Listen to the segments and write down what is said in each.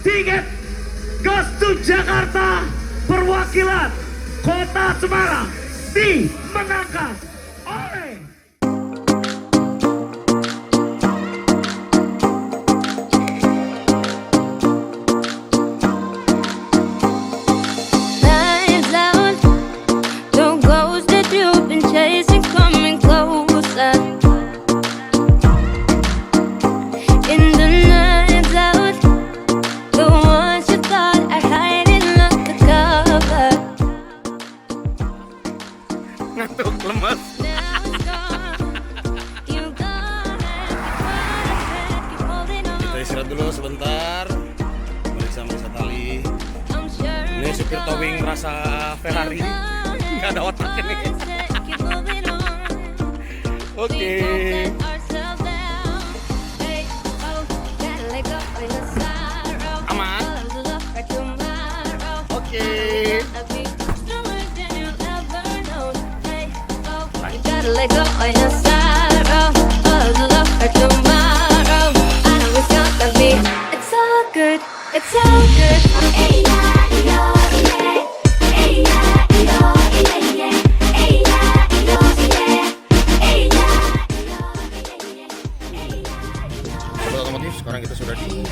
tiket Ghost to Jakarta perwakilan Kota Semarang dimenangkan oleh ngantuk lemes. Kita istirahat dulu sebentar, balik sama tali. Ini supir towing rasa Ferrari, nggak ada otaknya nih. Oke. Aman. Oke. Let go of your sorrow, all the love for tomorrow. I know it's gonna be, it's all good, it's all good. Hey yeah, yo, yeah. Hey yeah, yo, yeah, yeah. Hey yeah, yo, yeah. Hey yeah, yo, Sobat otomotif, sekarang kita sudah di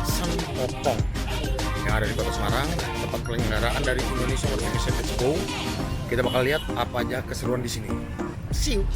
Sampokong yang ada di Kota Semarang, tempat penyelenggaraan dari Indonesia Motorcycle Expo. Kita bakal lihat apa aja keseruan di sini. See you.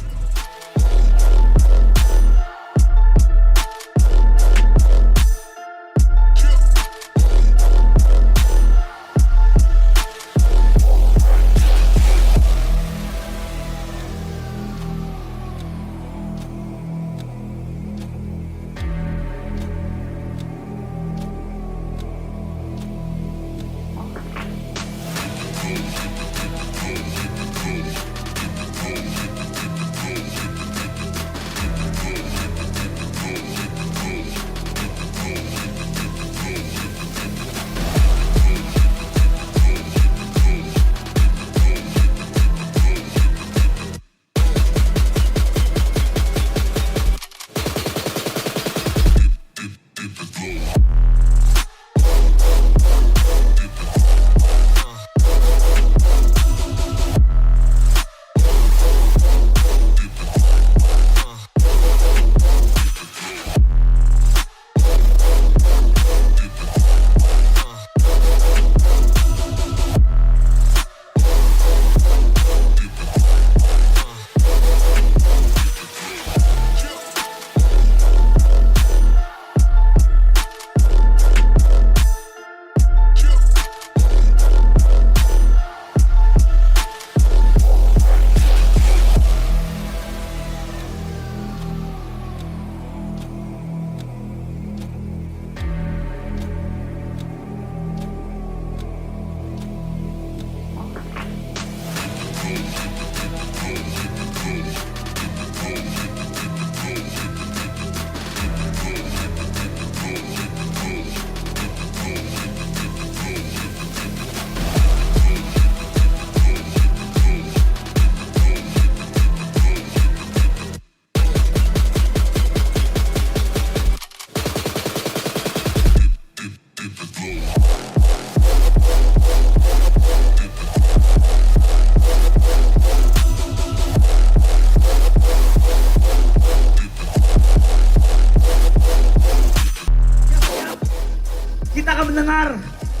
kita akan mendengar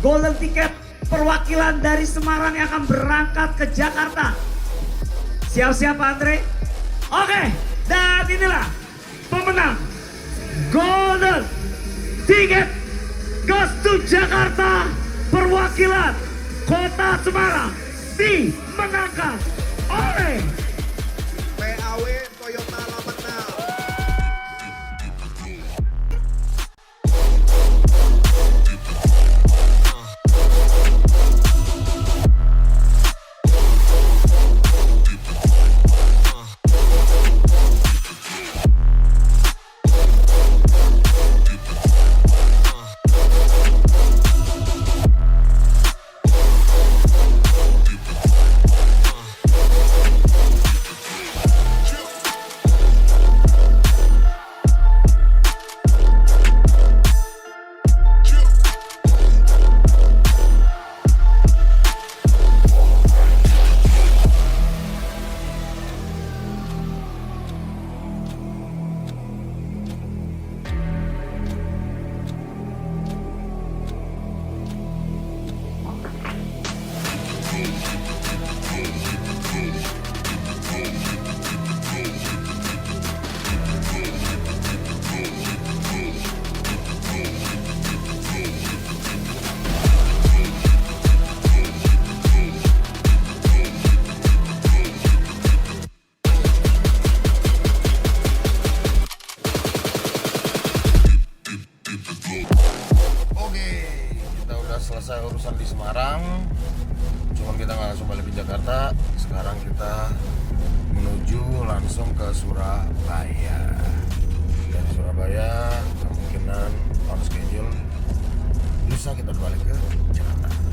golden ticket perwakilan dari Semarang yang akan berangkat ke Jakarta. Siap-siap Pak Andre? Oke, dan inilah pemenang golden ticket Ghost to Jakarta perwakilan Kota Semarang dimenangkan oleh PAW Toyota 86. Oke, kita udah selesai urusan di Semarang. Cuman kita nggak langsung balik ke Jakarta. Sekarang kita menuju langsung ke Surabaya. Dari Surabaya kemungkinan on schedule lusa kita balik ke Jakarta.